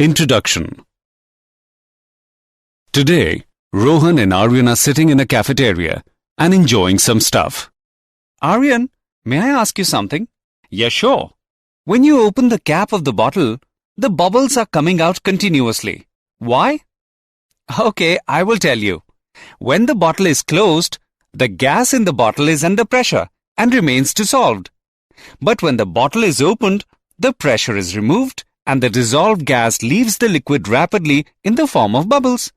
Introduction. Today, Rohan and Aryan are sitting in a cafeteria and enjoying some stuff. Aryan, may I ask you something? Yeah, sure. When you open the cap of the bottle, the bubbles are coming out continuously. Why? Okay, I will tell you. When the bottle is closed, the gas in the bottle is under pressure and remains dissolved. But when the bottle is opened, the pressure is removed and the dissolved gas leaves the liquid rapidly in the form of bubbles.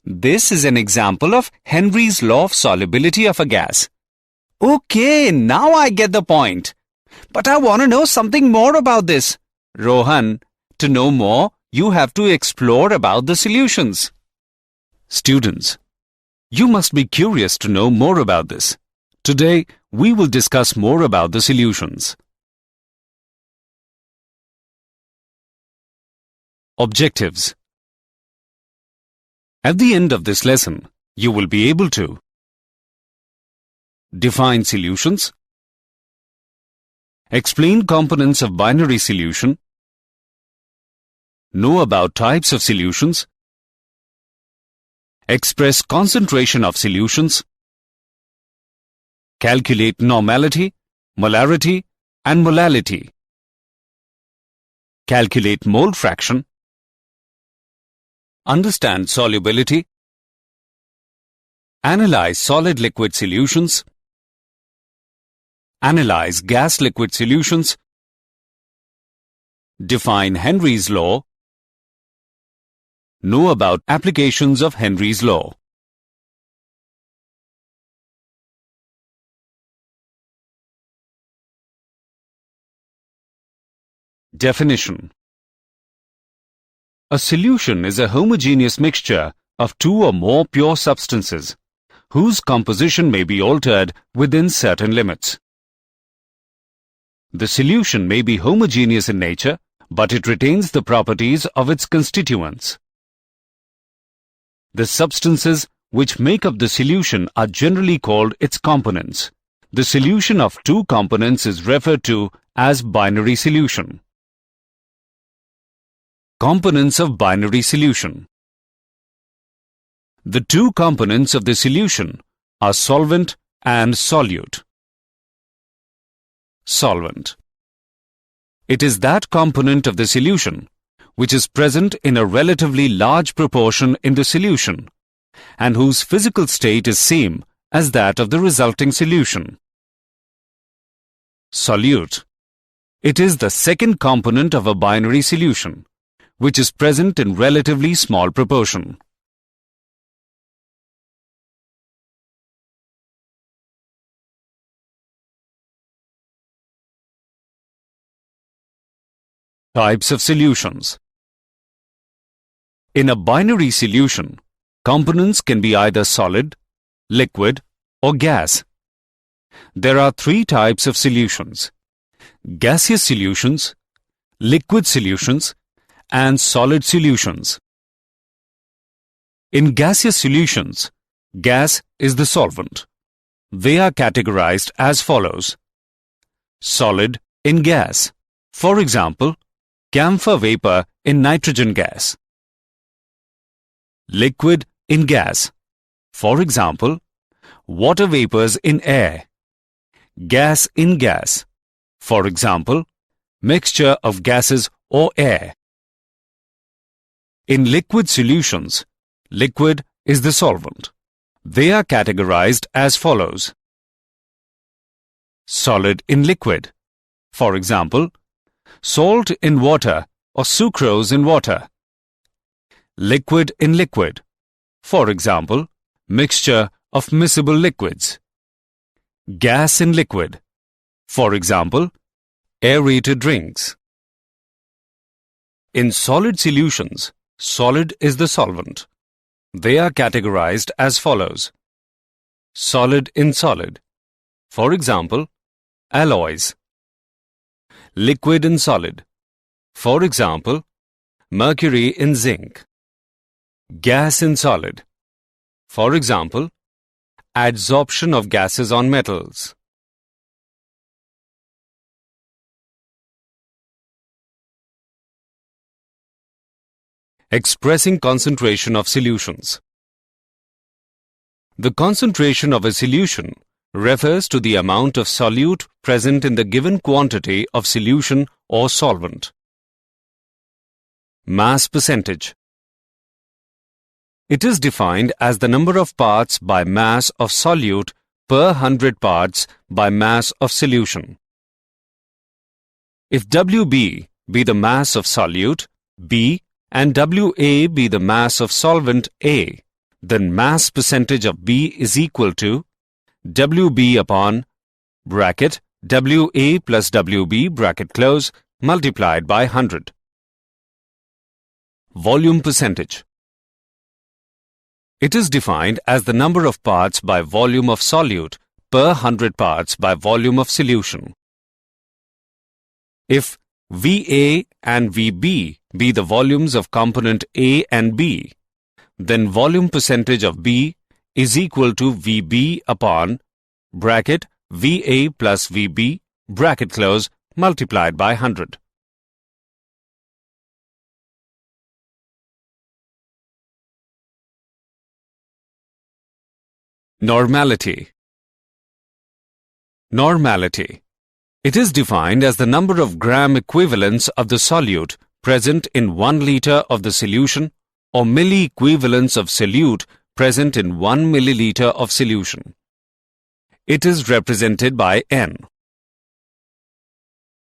This is an example of Henry's law of solubility of a gas. Okay, now I get the point. But I want to know something more about this. Rohan, to know more, you have to explore about the solutions. Students, you must be curious to know more about this. Today, we will discuss more about the solutions. Objectives. At the end of this lesson, you will be able to define solutions, explain components of binary solution, know about types of solutions, express concentration of solutions, calculate normality, molarity, and molality, calculate mole fraction, understand solubility, analyze solid-liquid solutions, analyze gas-liquid solutions, define Henry's law, know about applications of Henry's law. Definition. A solution is a homogeneous mixture of two or more pure substances, whose composition may be altered within certain limits. The solution may be homogeneous in nature, but it retains the properties of its constituents. The substances which make up the solution are generally called its components. The solution of two components is referred to as binary solution. Components of binary solution. The two components of the solution are solvent and solute. Solvent. It is that component of the solution which is present in a relatively large proportion in the solution and whose physical state is same as that of the resulting solution. Solute. It is the second component of a binary solution, which is present in relatively small proportion. Types of solutions. In a binary solution, components can be either solid, liquid, or gas. There are three types of solutions: gaseous solutions, liquid solutions, and solid solutions. In gaseous solutions, gas is the solvent. They are categorized as follows: solid in gas, for example, camphor vapor in nitrogen gas. Liquid in gas, for example, water vapors in air. Gas in gas, for example, mixture of gases or air. In liquid solutions, liquid is the solvent. They are categorized as follows: solid in liquid, for example, salt in water or sucrose in water. Liquid in liquid, for example, mixture of miscible liquids. Gas in liquid, for example, aerated drinks. In solid solutions, solid is the solvent. They are categorized as follows: solid in solid, for example, alloys. Liquid in solid, for example, mercury in zinc. Gas in solid, for example, adsorption of gases on metals. Expressing concentration of solutions. The concentration of a solution refers to the amount of solute present in the given quantity of solution or solvent. Mass percentage. It is defined as the number of parts by mass of solute per 100 parts by mass of solution. If Wb be the mass of solute B and Wa be the mass of solvent A, then mass percentage of B is equal to Wb upon bracket Wa plus Wb bracket close multiplied by 100. Volume percentage. It is defined as the number of parts by volume of solute per 100 parts by volume of solution. If Va and Vb be the volumes of component A and B, then volume percentage of B is equal to Vb upon bracket Va plus Vb bracket close multiplied by 100. Normality. Normality. It is defined as the number of gram equivalents of the solute present in 1 liter of the solution or milli-equivalents of solute present in 1 milliliter of solution. It is represented by N.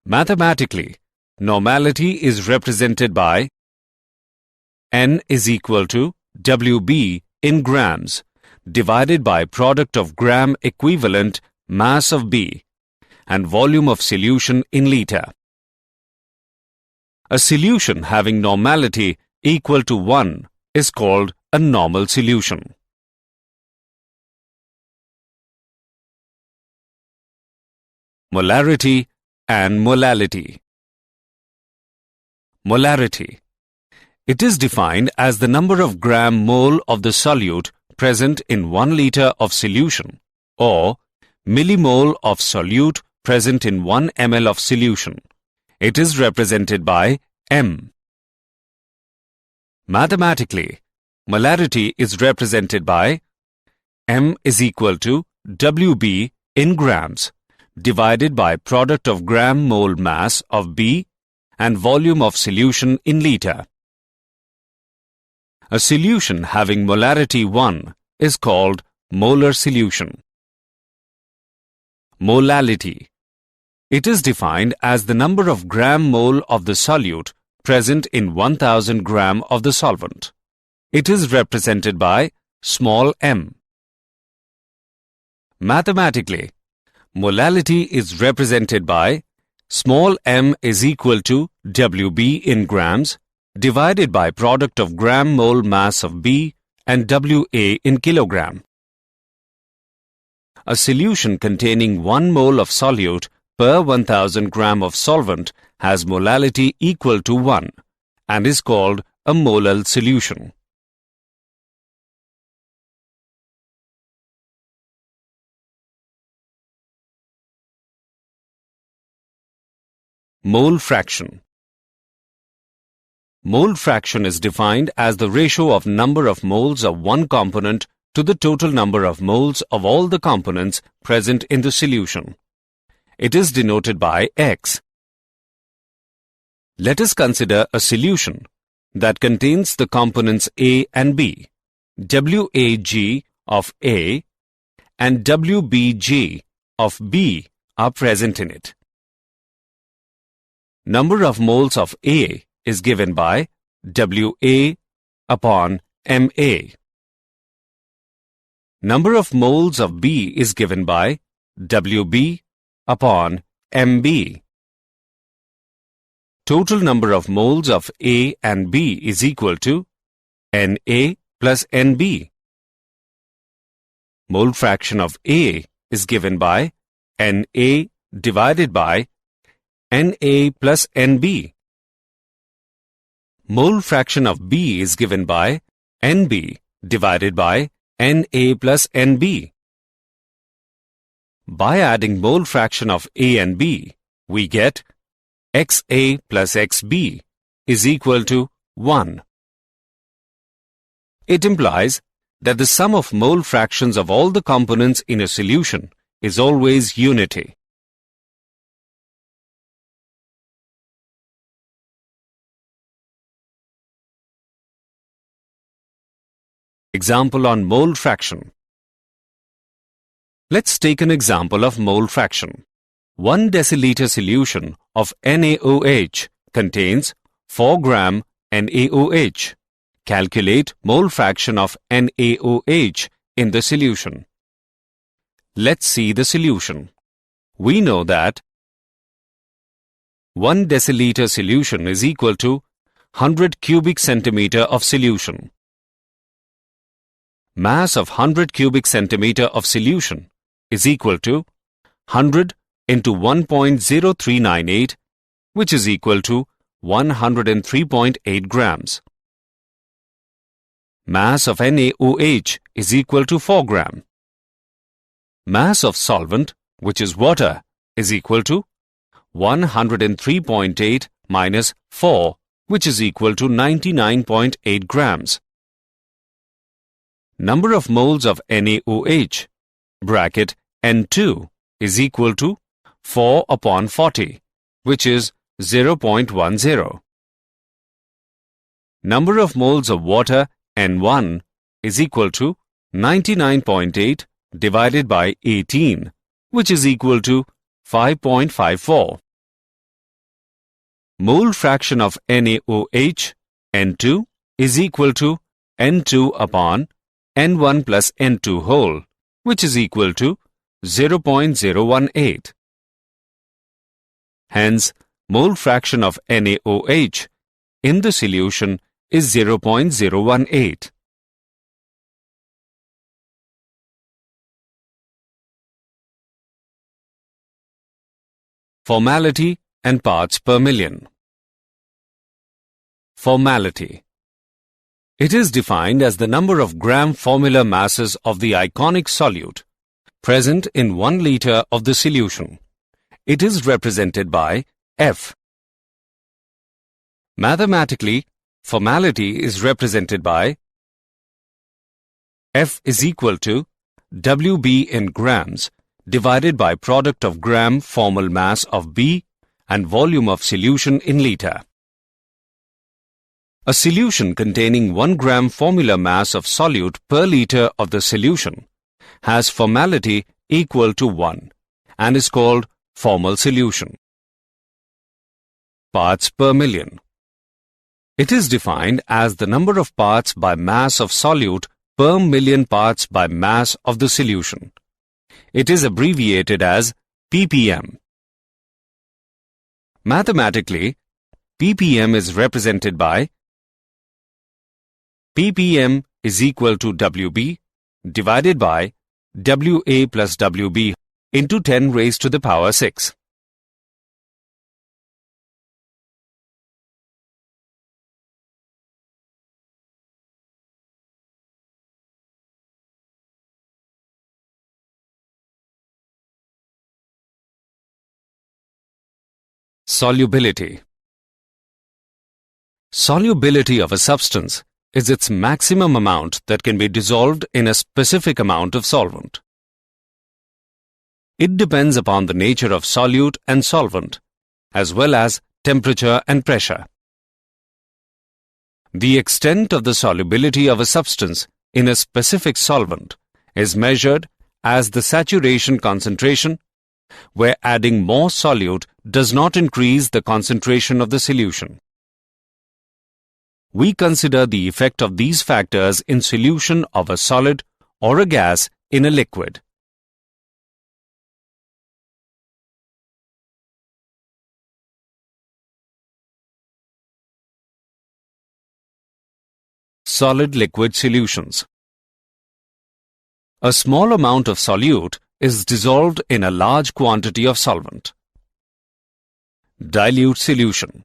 Mathematically, normality is represented by N is equal to Wb in grams divided by product of gram equivalent mass of B and volume of solution in liter. A solution having normality equal to 1 is called a normal solution. Molarity and molality. Molarity. It is defined as the number of gram mole of the solute present in 1 liter of solution or millimole of solute present in 1 ml of solution. It is represented by M. Mathematically, molarity is represented by M is equal to Wb in grams divided by product of gram mole mass of B and volume of solution in liter. A solution having molarity 1 is called molar solution. Molality. It is defined as the number of gram mole of the solute present in 1000 gram of the solvent. It is represented by small m. Mathematically, molality is represented by small m is equal to Wb in grams divided by product of gram mole mass of B and Wa in kilogram. A solution containing 1 mole of solute per 1000 gram of solvent has molality equal to 1 and is called a molar solution. Mole fraction. Mole fraction is defined as the ratio of number of moles of one component to the total number of moles of all the components present in the solution. It is denoted by X. Let us consider a solution that contains the components A and B. Wag of A and Wbg of B are present in it. Number of moles of A is given by Wa upon Ma. Number of moles of B is given by Wb upon Mb. Total number of moles of A and B is equal to Na plus Nb. Mole fraction of A is given by Na divided by Na plus Nb. Mole fraction of B is given by Nb divided by Na plus Nb. By adding mole fraction of A and B, we get Xa plus Xb is equal to 1. It implies that the sum of mole fractions of all the components in a solution is always unity. Example on mole fraction. Let's take an example of mole fraction. 1 deciliter solution of NaOH contains 4 gram NaOH. Calculate mole fraction of NaOH in the solution. Let's see the solution. We know that 1 deciliter solution is equal to 100 cubic centimeter of solution. Mass of 100 cubic centimeter of solution is equal to 100 into 1.0398, which is equal to 103.8 grams. Mass of NaOH is equal to 4 gram. Mass of solvent, which is water, is equal to 103.8 minus 4, which is equal to 99.8 grams. Number of moles of NaOH, bracket N2, is equal to 4 upon 40, which is 0.10. Number of moles of water N1 is equal to 99.8 divided by 18, which is equal to 5.54. Mole fraction of NaOH, N2, is equal to N2 upon N1 plus N2 whole, which is equal to 0.018. Hence, mole fraction of NaOH in the solution is 0.018. Formality and parts per million. Formality. It is defined as the number of gram formula masses of the ionic solute present in 1 liter of the solution. It is represented by F. Mathematically, formality is represented by F is equal to WB in grams divided by product of gram formal mass of B and volume of solution in liter. A solution containing 1 gram formula mass of solute per liter of the solution has formality equal to 1 and is called formal solution. Parts per million. It is defined as the number of parts by mass of solute per million parts by mass of the solution. It is abbreviated as ppm. Mathematically, ppm is represented by ppm is equal to WB divided by WA plus WB into 10 raised to the power 6. Solubility. Solubility of a substance is its maximum amount that can be dissolved in a specific amount of solvent. It depends upon the nature of solute and solvent, as well as temperature and pressure. The extent of the solubility of a substance in a specific solvent is measured as the saturation concentration, where adding more solute does not increase the concentration of the solution. We consider the effect of these factors in solution of a solid or a gas in a liquid. Solid-liquid solutions. A small amount of solute is dissolved in a large quantity of solvent. Dilute solution.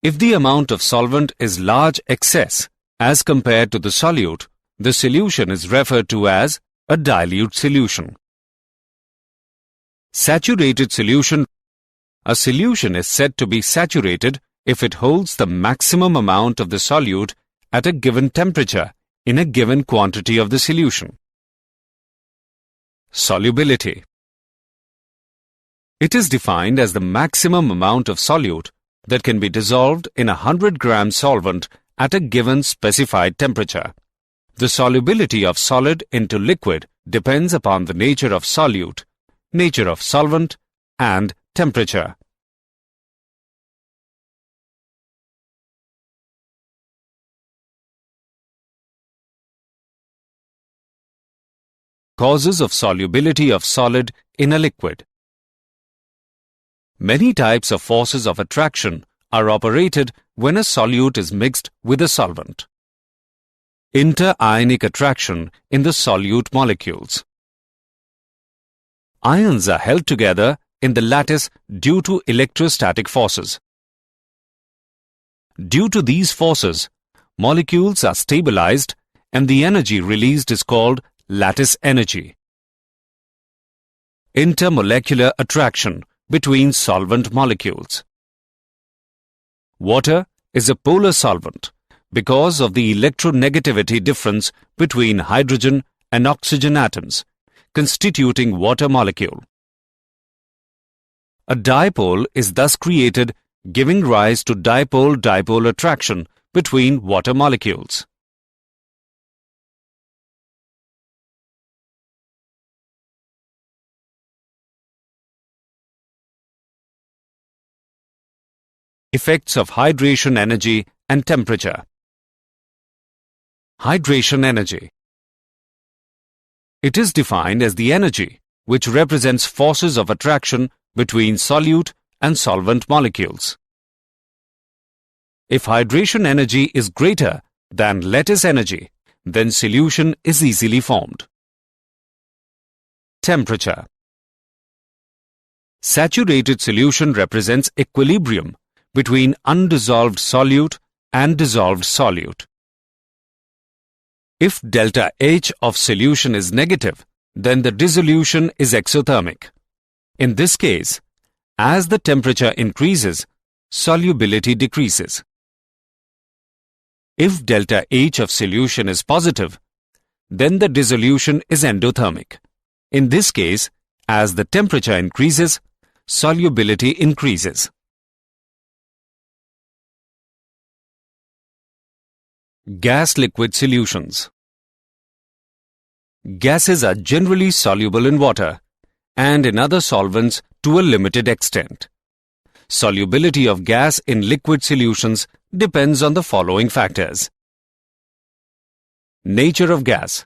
If the amount of solvent is large excess as compared to the solute, the solution is referred to as a dilute solution. Saturated solution. A solution is said to be saturated if it holds the maximum amount of the solute at a given temperature in a given quantity of the solution. Solubility. It is defined as the maximum amount of solute that can be dissolved in a 100-gram solvent at a given specified temperature. The solubility of solid into liquid depends upon the nature of solute, nature of solvent, and temperature. Causes of solubility of solid in a liquid. Many types of forces of attraction are operated when a solute is mixed with a solvent. Inter-ionic attraction in the solute molecules. Ions are held together in the lattice due to electrostatic forces. Due to these forces, molecules are stabilized and the energy released is called lattice energy. Intermolecular attraction between solvent molecules. Water is a polar solvent because of the electronegativity difference between hydrogen and oxygen atoms, constituting water molecule. A dipole is thus created, giving rise to dipole-dipole attraction between water molecules. Effects of hydration energy and temperature. Hydration energy. It is defined as the energy which represents forces of attraction between solute and solvent molecules. If hydration energy is greater than lattice energy, then solution is easily formed. Temperature. Saturated solution represents equilibrium between undissolved solute and dissolved solute. If delta H of solution is negative, then the dissolution is exothermic. In this case, as the temperature increases, solubility decreases. If delta H of solution is positive, then the dissolution is endothermic. In this case, as the temperature increases, solubility increases. Gas-liquid solutions. Gases are generally soluble in water and in other solvents to a limited extent. Solubility of gas in liquid solutions depends on the following factors. Nature of gas.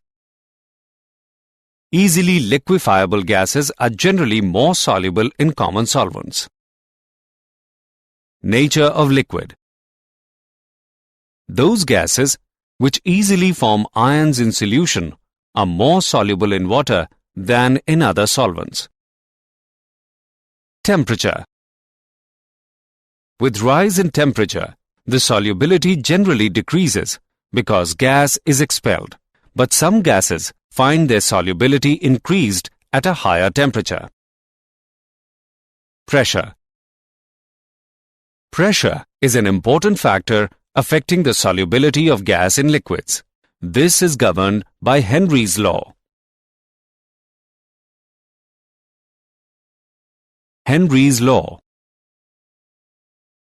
Easily liquefiable gases are generally more soluble in common solvents. Nature of liquid. Those gases which easily form ions in solution are more soluble in water than in other solvents. Temperature. With rise in temperature, the solubility generally decreases because gas is expelled, but some gases find their solubility increased at a higher temperature. Pressure. Pressure is an important factor affecting the solubility of gas in liquids. This is governed by Henry's law. Henry's law.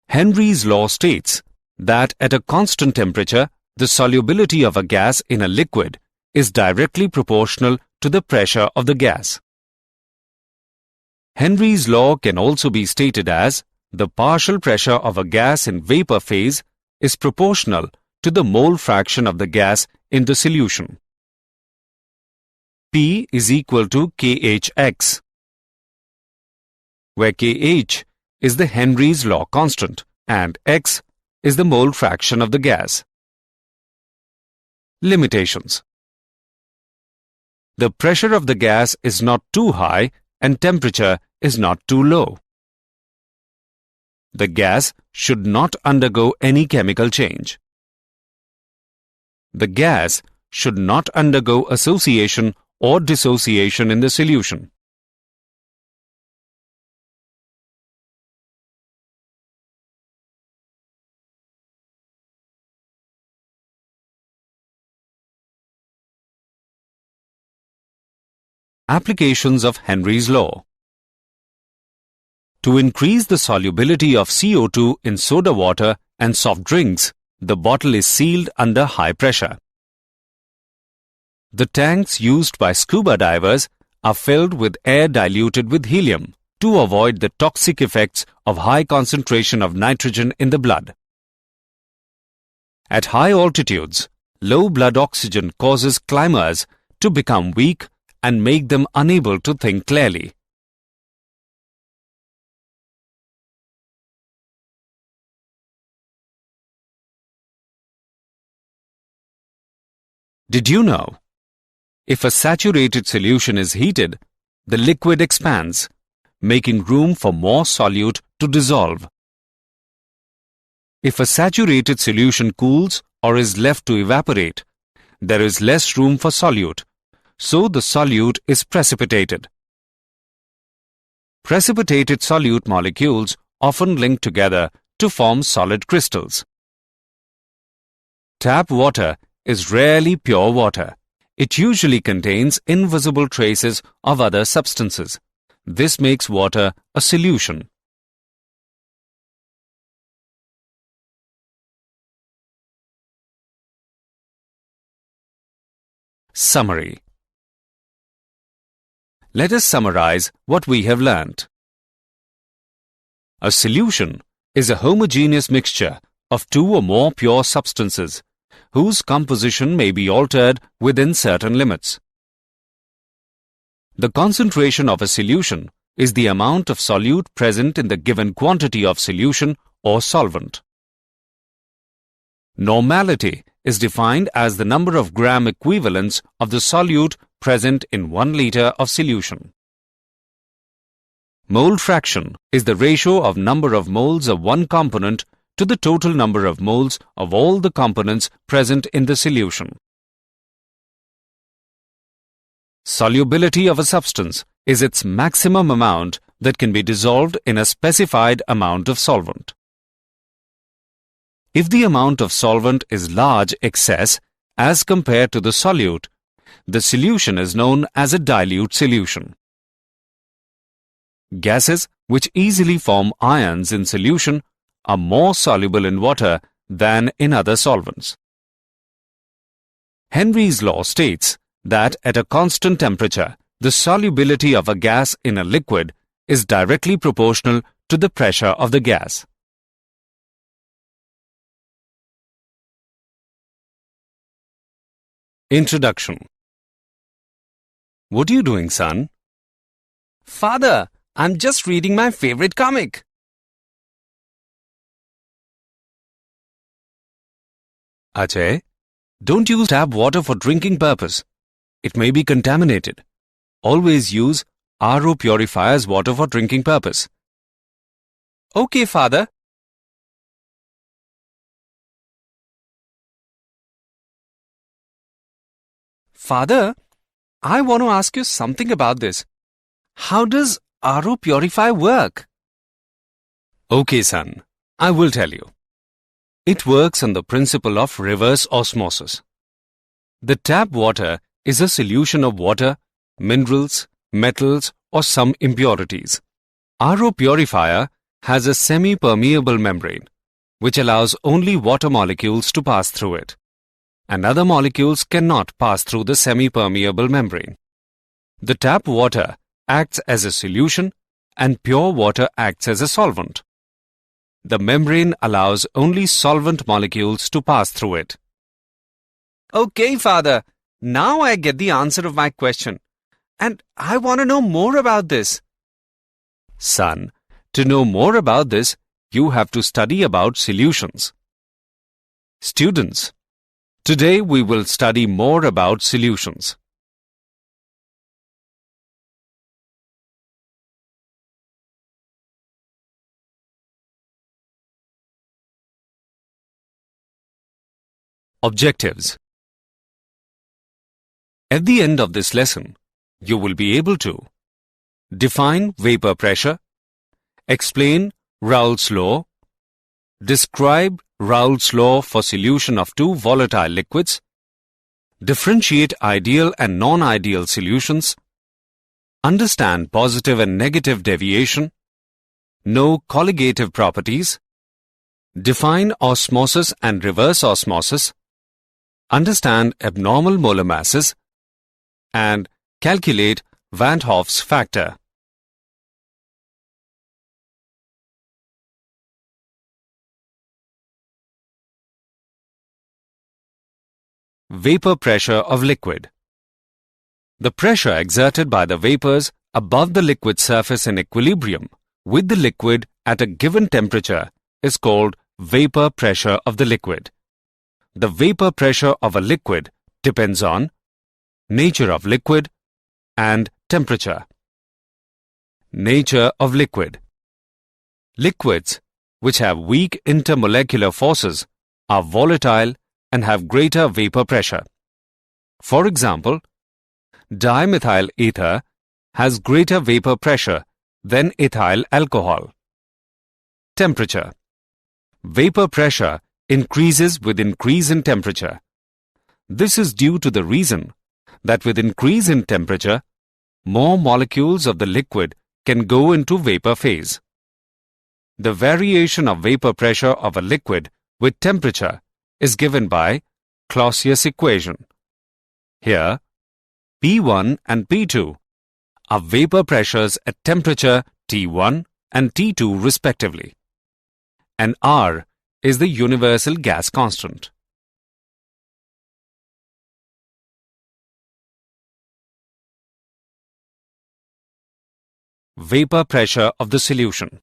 Henry's law states that at a constant temperature, the solubility of a gas in a liquid is directly proportional to the pressure of the gas. Henry's law can also be stated as the partial pressure of a gas in vapor phase is proportional to the mole fraction of the gas in the solution. P is equal to kHx, where kH is the Henry's law constant and x is the mole fraction of the gas. Limitations. The pressure of the gas is not too high and temperature is not too low. The gas should not undergo any chemical change. The gas should not undergo association or dissociation in the solution. Applications of Henry's law. To increase the solubility of CO2 in soda water and soft drinks, the bottle is sealed under high pressure. The tanks used by scuba divers are filled with air diluted with helium to avoid the toxic effects of high concentration of nitrogen in the blood. At high altitudes, low blood oxygen causes climbers to become weak and make them unable to think clearly. Did you know? If a saturated solution is heated, the liquid expands, making room for more solute to dissolve. If a saturated solution cools or is left to evaporate, there is less room for solute, so the solute is precipitated. Precipitated solute molecules often link together to form solid crystals. Tap water is rarely pure water. It usually contains invisible traces of other substances. This makes water a solution. Summary. Let us summarize what we have learnt. A solution is a homogeneous mixture of two or more pure substances whose composition may be altered within certain limits. The concentration of a solution is the amount of solute present in the given quantity of solution or solvent. Normality is defined as the number of gram equivalents of the solute present in 1 liter of solution. Mole fraction is the ratio of number of moles of one component to the total number of moles of all the components present in the solution. Solubility of a substance is its maximum amount that can be dissolved in a specified amount of solvent. If the amount of solvent is large excess as compared to the solute, the solution is known as a dilute solution. Gases which easily form ions in solution are more soluble in water than in other solvents. Henry's law states that at a constant temperature, the solubility of a gas in a liquid is directly proportional to the pressure of the gas. Introduction. What are you doing, son? Father, I'm just reading my favorite comic. Ajay, don't use tap water for drinking purpose. It may be contaminated. Always use RO purifier's water for drinking purpose. Okay, Father. Father, I want to ask you something about this. How does RO purifier work? Okay, son, I will tell you. It works on the principle of reverse osmosis. The tap water is a solution of water, minerals, metals, or some impurities. RO purifier has a semi-permeable membrane, which allows only water molecules to pass through it, and other molecules cannot pass through the semi-permeable membrane. The tap water acts as a solution and pure water acts as a solvent. The membrane allows only solvent molecules to pass through it. Okay, Father. Now I get the answer of my question. And I want to know more about this. Son, to know more about this, you have to study about solutions. Students, today we will study more about solutions. Objectives. At the end of this lesson, you will be able to define vapor pressure, explain Raoult's law, describe Raoult's law for solution of two volatile liquids, differentiate ideal and non-ideal solutions, Understand positive and negative deviation. Know colligative properties. Define osmosis and reverse osmosis. Understand abnormal molar masses. And calculate Van Hoff's factor. Vapor pressure of liquid. The pressure exerted by the vapors above the liquid surface in equilibrium with the liquid at a given temperature is called vapor pressure of the liquid. The vapor pressure of a liquid depends on nature of liquid and temperature. Nature of liquid. Liquids which have weak intermolecular forces are volatile and have greater vapor pressure. For example, dimethyl ether has greater vapor pressure than ethyl alcohol. Temperature. Vapor pressure increases with increase in temperature. This is due to the reason that with increase in temperature, more molecules of the liquid can go into vapor phase. The variation of vapor pressure of a liquid with temperature is given by Clausius equation. Here, P1 and P2 are vapor pressures at temperature T1 and T2 respectively, and R is the universal gas constant. Vapor pressure of the solution.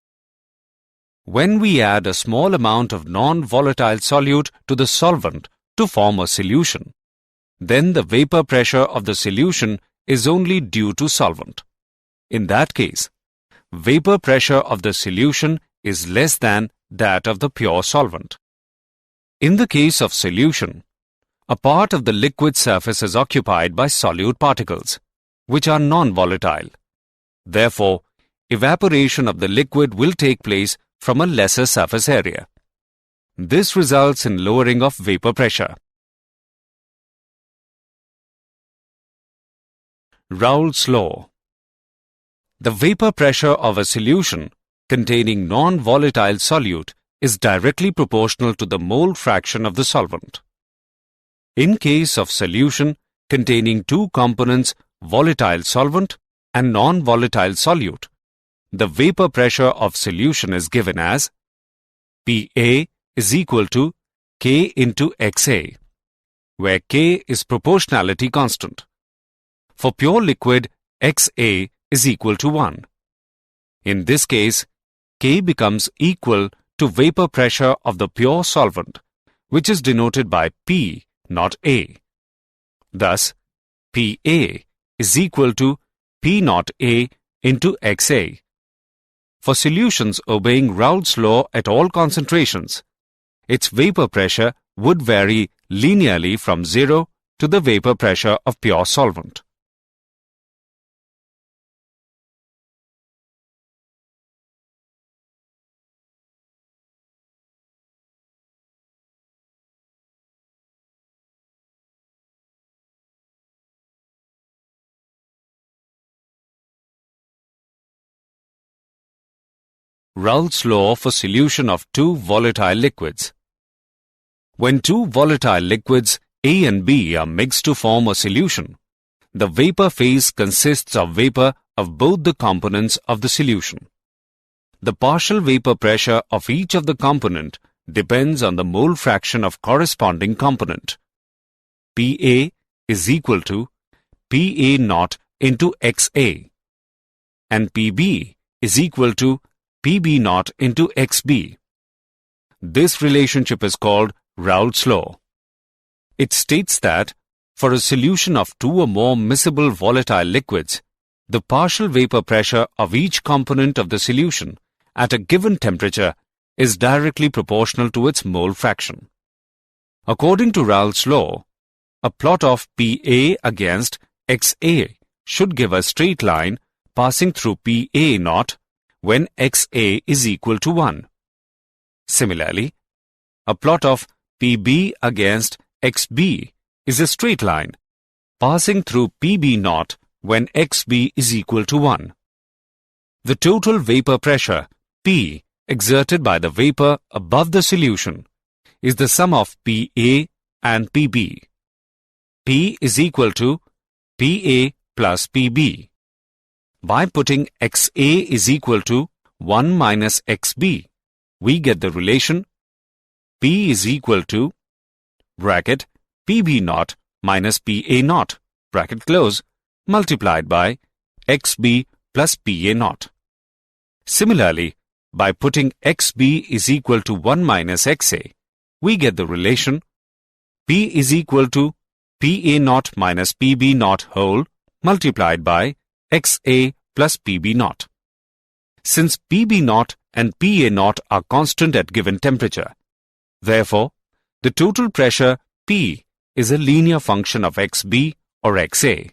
When we add a small amount of non-volatile solute to the solvent to form a solution, then the vapor pressure of the solution is only due to solvent. In that case, vapor pressure of the solution is less than that of the pure solvent. In the case of solution, a part of the liquid surface is occupied by solute particles, which are non-volatile. Therefore, evaporation of the liquid will take place from a lesser surface area. This results in lowering of vapor pressure. Raoult's law. The vapor pressure of a solution containing non-volatile solute is directly proportional to the mole fraction of the solvent. In case of solution containing two components, volatile solvent and non-volatile solute, the vapor pressure of solution is given as PA is equal to K into XA, where K is proportionality constant. For pure liquid, XA is equal to 1. In this case, K becomes equal to vapor pressure of the pure solvent, which is denoted by P, not A. Thus, PA is equal to P not A into XA. For solutions obeying Raoult's law at all concentrations, its vapor pressure would vary linearly from 0 to the vapor pressure of pure solvent. Raoult's law for solution of two volatile liquids. When two volatile liquids A and B are mixed to form a solution, the vapor phase consists of vapor of both the components of the solution. The partial vapor pressure of each of the component depends on the mole fraction of corresponding component. PA is equal to PA naught into XA, and PB is equal to PB naught into XB. This relationship is called Raoult's law. It states that for a solution of two or more miscible volatile liquids, the partial vapor pressure of each component of the solution at a given temperature is directly proportional to its mole fraction. According to Raoult's law, a plot of PA against XA should give a straight line passing through PA naught when XA is equal to 1. Similarly, a plot of PB against XB is a straight line passing through PB naught when Xb is equal to 1. The total vapor pressure, P, exerted by the vapor above the solution is the sum of PA and PB. P is equal to PA plus PB. By putting XA is equal to 1 minus XB, we get the relation P is equal to bracket PB naught minus PA naught bracket close multiplied by XB plus PA naught. Similarly, by putting XB is equal to 1 minus XA, we get the relation P is equal to PA naught minus PB naught whole multiplied by XA plus PB naught. Since PB naught and PA naught are constant at given temperature, therefore, the total pressure P is a linear function of XB or XA.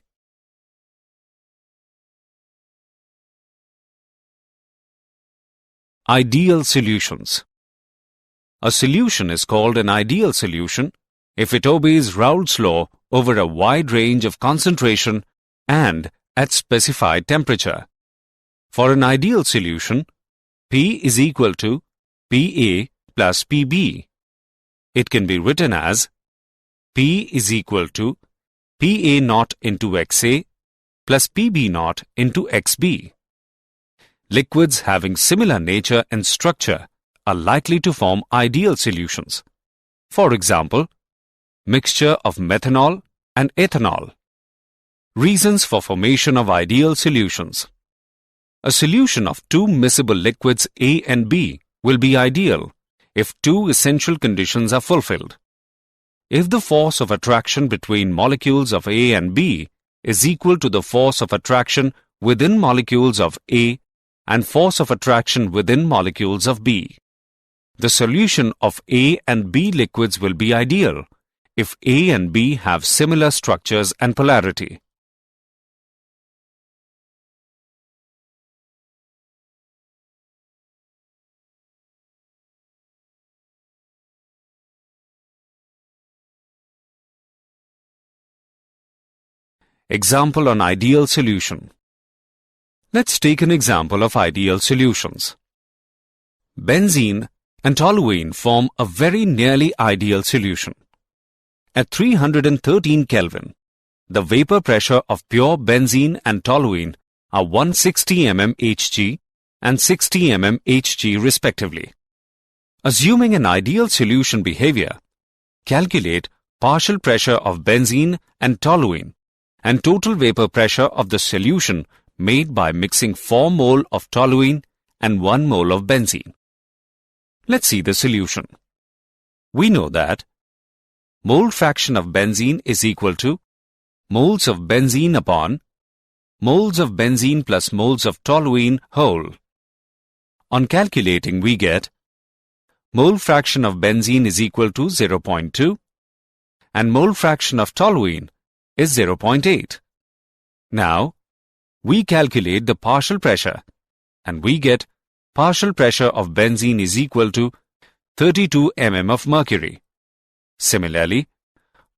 Ideal solutions. A solution is called an ideal solution if it obeys Raoult's law over a wide range of concentration and at specified temperature. For an ideal solution, P is equal to PA plus PB. It can be written as P is equal to PA naught into XA plus PB naught into XB. Liquids having similar nature and structure are likely to form ideal solutions. For example, mixture of methanol and ethanol. Reasons for formation of ideal solutions. A solution of two miscible liquids A and B will be ideal if two essential conditions are fulfilled. If the force of attraction between molecules of A and B is equal to the force of attraction within molecules of A and force of attraction within molecules of B. The solution of A and B liquids will be ideal if A and B have similar structures and polarity. Example on ideal solution. Let's take an example of ideal solutions. Benzene and toluene form a very nearly ideal solution. At 313 Kelvin, the vapor pressure of pure benzene and toluene are 160 mm Hg and 60 mm Hg respectively. Assuming an ideal solution behavior, calculate partial pressure of benzene and toluene and total vapor pressure of the solution made by mixing 4 mole of toluene and 1 mole of benzene. Let's see the solution. We know that mole fraction of benzene is equal to moles of benzene upon moles of benzene plus moles of toluene whole. On calculating, we get mole fraction of benzene is equal to 0.2 and mole fraction of toluene is 0.8. Now, we calculate the partial pressure and we get partial pressure of benzene is equal to 32 mm of mercury. Similarly,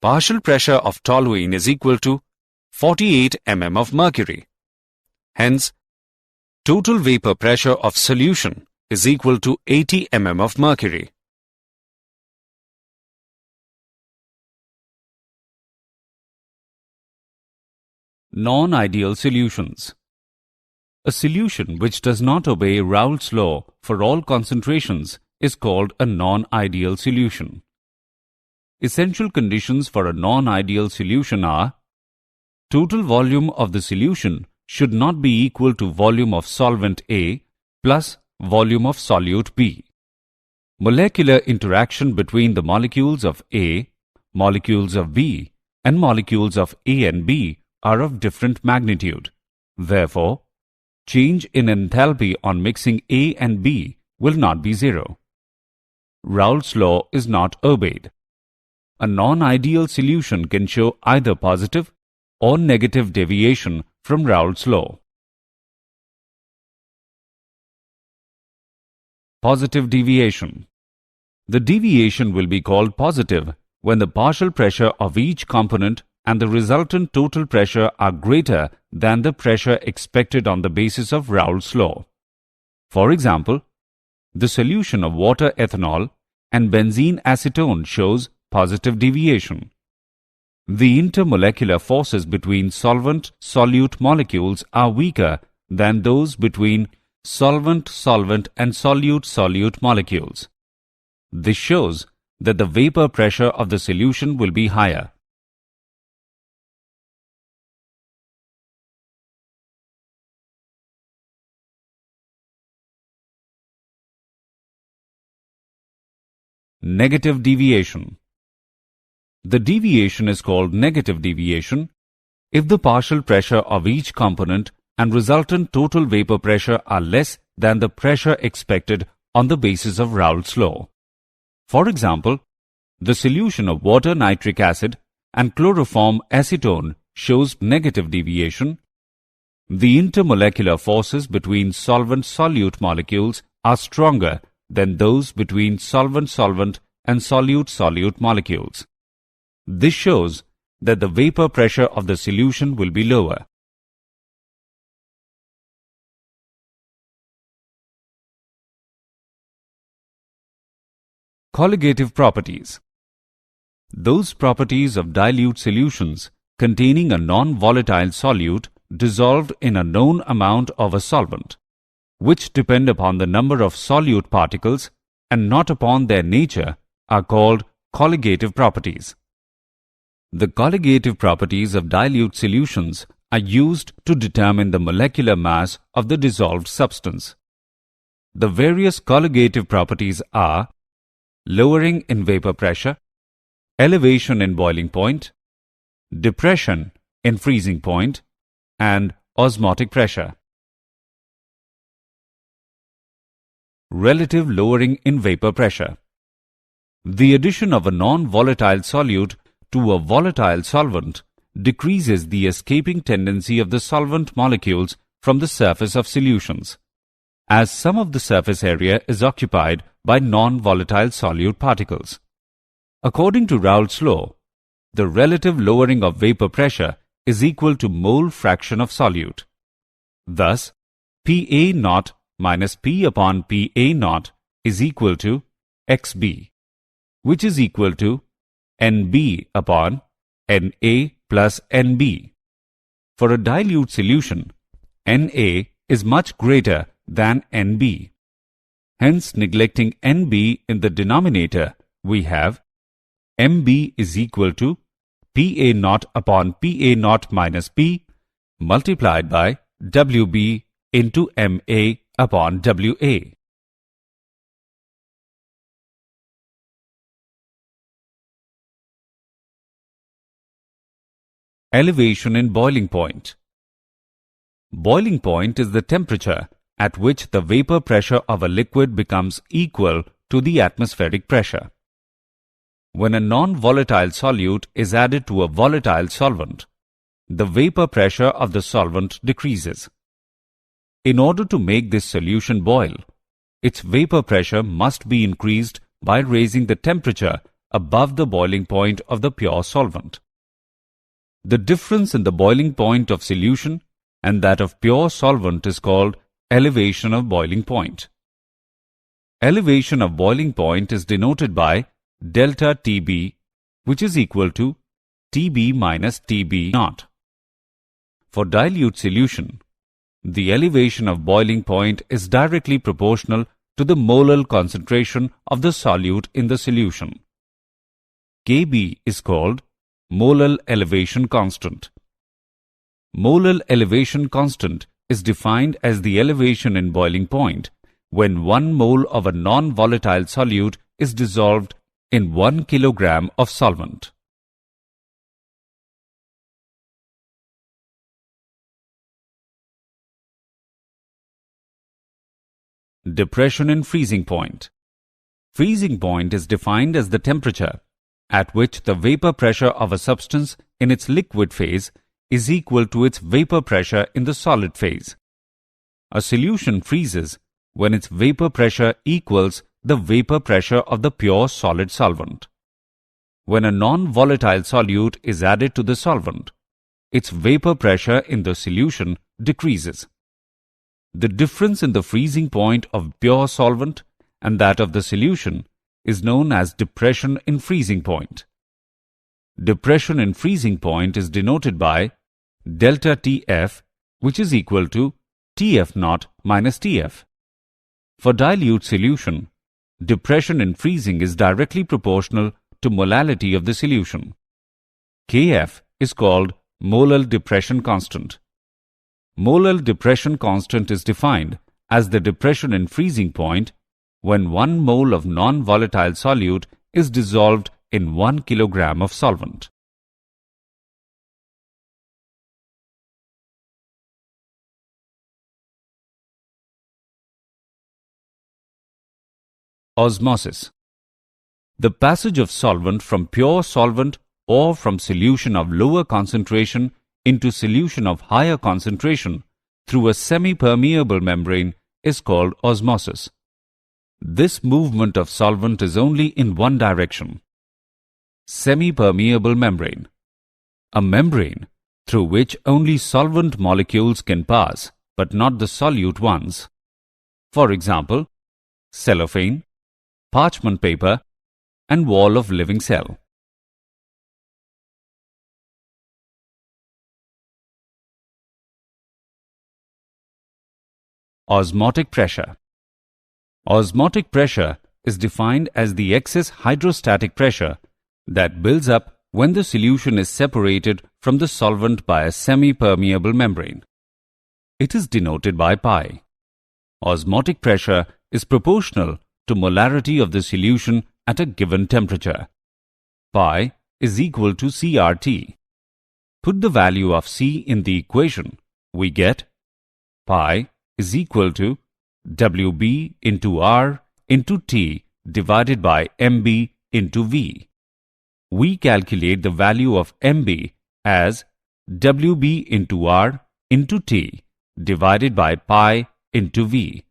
partial pressure of toluene is equal to 48 mm of mercury. Hence, total vapor pressure of solution is equal to 80 mm of mercury. Non-ideal solutions. A solution which does not obey Raoult's law for all concentrations is called a non-ideal solution. Essential conditions for a non-ideal solution are: total volume of the solution should not be equal to volume of solvent A plus volume of solute B. Molecular interaction between the molecules of A, molecules of B, and molecules of A and B are of different magnitude. Therefore, change in enthalpy on mixing A and B will not be zero. Raoult's law is not obeyed. A non-ideal solution can show either positive or negative deviation from Raoult's law. Positive deviation. The deviation will be called positive when the partial pressure of each component and the resultant total pressure are greater than the pressure expected on the basis of Raoult's law. For example, the solution of water ethanol and benzene acetone shows positive deviation. The intermolecular forces between solvent-solute molecules are weaker than those between solvent-solvent and solute-solute molecules. This shows that the vapor pressure of the solution will be higher. Negative deviation. The deviation is called negative deviation if the partial pressure of each component and resultant total vapor pressure are less than the pressure expected on the basis of Raoult's law. For example, the solution of water nitric acid and chloroform acetone shows negative deviation. The intermolecular forces between solvent-solute molecules are stronger than those between solvent-solvent and solute-solute molecules. This shows that the vapor pressure of the solution will be lower. Colligative properties. Those properties of dilute solutions containing a non-volatile solute dissolved in a known amount of a solvent, which depend upon the number of solute particles and not upon their nature, are called colligative properties. The colligative properties of dilute solutions are used to determine the molecular mass of the dissolved substance. The various colligative properties are lowering in vapor pressure, elevation in boiling point, depression in freezing point, and osmotic pressure. Relative lowering in vapor pressure. The addition of a non-volatile solute to a volatile solvent decreases the escaping tendency of the solvent molecules from the surface of solutions, as some of the surface area is occupied by non-volatile solute particles. According to Raoult's law, the relative lowering of vapor pressure is equal to mole fraction of solute. Thus, Pa naught minus P upon Pa naught is equal to Xb, which is equal to Nb upon Na plus Nb. For a dilute solution, Na is much greater than Nb. Hence, neglecting Nb in the denominator, we have Mb is equal to Pa naught upon Pa naught minus P multiplied by Wb into Ma upon Wa. Elevation in boiling point. Boiling point is the temperature at which the vapor pressure of a liquid becomes equal to the atmospheric pressure. When a non-volatile solute is added to a volatile solvent, the vapor pressure of the solvent decreases. In order to make this solution boil, its vapor pressure must be increased by raising the temperature above the boiling point of the pure solvent. The difference in the boiling point of solution and that of pure solvent is called elevation of boiling point. Elevation of boiling point is denoted by delta Tb, which is equal to Tb minus Tb naught. For dilute solution, the elevation of boiling point is directly proportional to the molar concentration of the solute in the solution. Kb is called molar elevation constant. Molar elevation constant is defined as the elevation in boiling point when 1 mole of a non-volatile solute is dissolved in 1 kilogram of solvent. Depression in freezing point. Freezing point is defined as the temperature at which the vapor pressure of a substance in its liquid phase is equal to its vapor pressure in the solid phase. A solution freezes when its vapor pressure equals the vapor pressure of the pure solid solvent. when a non-volatile solute is added to the solvent, its vapor pressure in the solution decreases. The difference in the freezing point of pure solvent and that of the solution is known as depression in freezing point. Depression in freezing point is denoted by delta Tf, which is equal to Tf naught minus Tf. For dilute solution, depression in freezing is directly proportional to molality of the solution. Kf is called molar depression constant. Molar depression constant is defined as the depression in freezing point when 1 mole of non-volatile solute is dissolved in 1 kilogram of solvent. Osmosis. The passage of solvent from pure solvent or from solution of lower concentration into solution of higher concentration through a semi-permeable membrane is called osmosis. This movement of solvent is only in one direction. Semi-permeable membrane. A membrane through which only solvent molecules can pass, but not the solute ones. For example, cellophane, parchment paper, and wall of living cell. Osmotic pressure. Osmotic pressure is defined as the excess hydrostatic pressure that builds up when the solution is separated from the solvent by a semi-permeable membrane. It is denoted by pi. Osmotic pressure is proportional to molarity of the solution at a given temperature. Pi is equal to CRT. Put the value of C in the equation. We get pi is equal to WB into R into T divided by MB into V. We calculate the value of MB as WB into R into T divided by pi into V.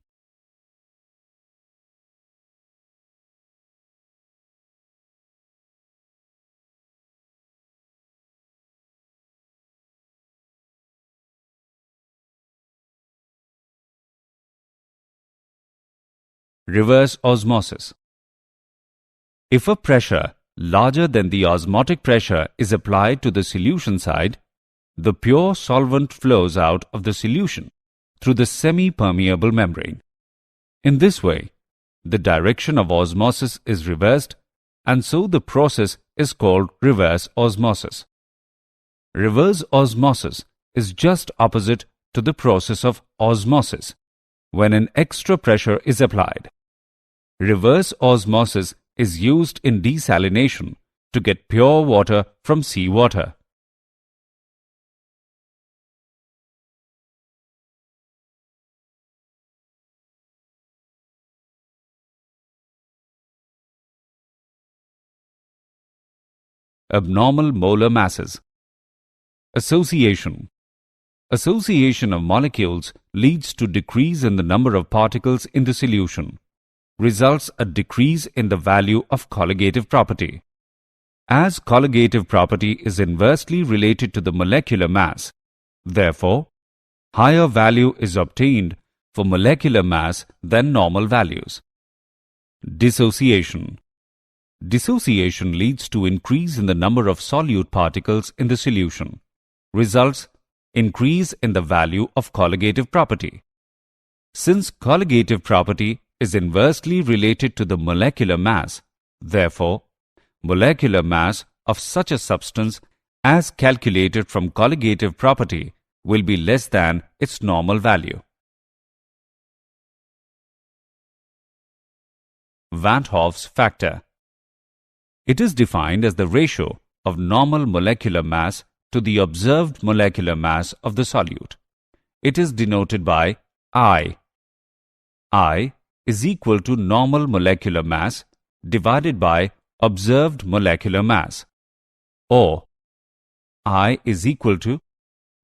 Reverse osmosis. If a pressure larger than the osmotic pressure is applied to the solution side, the pure solvent flows out of the solution through the semi-permeable membrane. In this way, the direction of osmosis is reversed, and so the process is called reverse osmosis. Reverse osmosis is just opposite to the process of osmosis when an extra pressure is applied. Reverse osmosis is used in desalination to get pure water from seawater. Abnormal molar masses. Association. Association of molecules leads to decrease in the number of particles in the solution. Results a decrease in the value of colligative property. As colligative property is inversely related to the molecular mass, therefore, higher value is obtained for molecular mass than normal values. Dissociation. Dissociation leads to increase in the number of solute particles in the solution. Results increase in the value of colligative property. Since colligative property is inversely related to the molecular mass, therefore, molecular mass of such a substance as calculated from colligative property will be less than its normal value. Van Hoff's factor. It is defined as the ratio of normal molecular mass to the observed molecular mass of the solute. It is denoted by I. I is equal to normal molecular mass divided by observed molecular mass, or I is equal to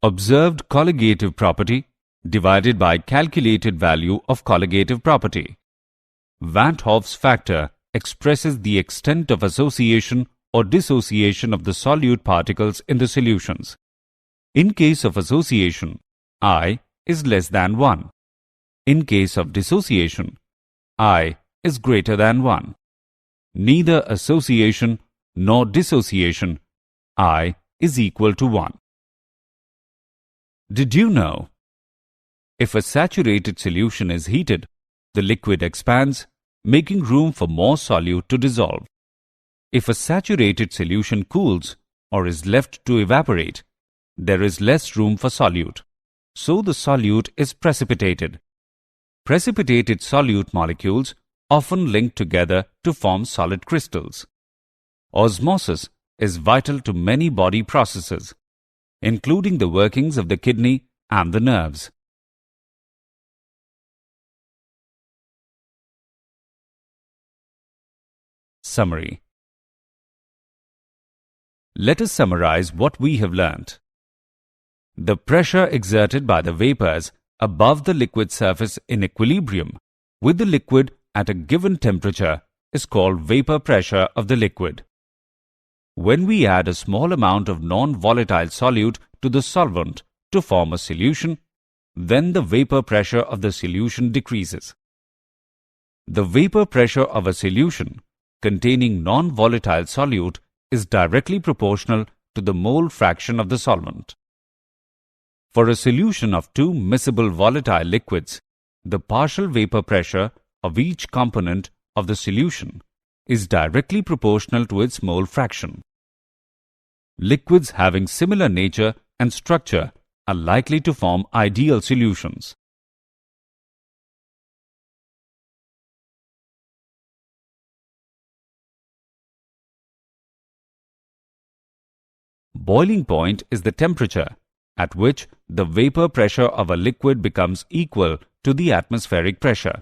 observed colligative property divided by calculated value of colligative property. Van Hoff's factor expresses the extent of association or dissociation of the solute particles in the solutions. In case of association, I is less than 1. In case of dissociation, I is greater than 1. Neither association nor dissociation, I is equal to 1. Did you know? If a saturated solution is heated, the liquid expands, making room for more solute to dissolve. If a saturated solution cools or is left to evaporate, there is less room for solute, so the solute is precipitated. Precipitated solute molecules often link together to form solid crystals. Osmosis is vital to many body processes, including the workings of the kidney and the nerves. Summary. Let us summarize what we have learnt. The pressure exerted by the vapors above the liquid surface in equilibrium with the liquid at a given temperature is called vapor pressure of the liquid. When we add a small amount of non-volatile solute to the solvent to form a solution, then the vapor pressure of the solution decreases. The vapor pressure of a solution containing non-volatile solute is directly proportional to the mole fraction of the solvent. For a solution of two miscible volatile liquids, the partial vapor pressure of each component of the solution is directly proportional to its mole fraction. Liquids having similar nature and structure are likely to form ideal solutions. Boiling point is the temperature at which the vapor pressure of a liquid becomes equal to the atmospheric pressure.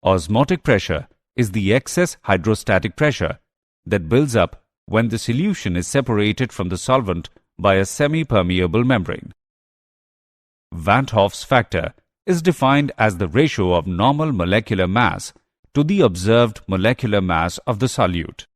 Osmotic pressure is the excess hydrostatic pressure that builds up when the solution is separated from the solvent by a semi-permeable membrane. Van 't Hoff's factor is defined as the ratio of normal molecular mass to the observed molecular mass of the solute.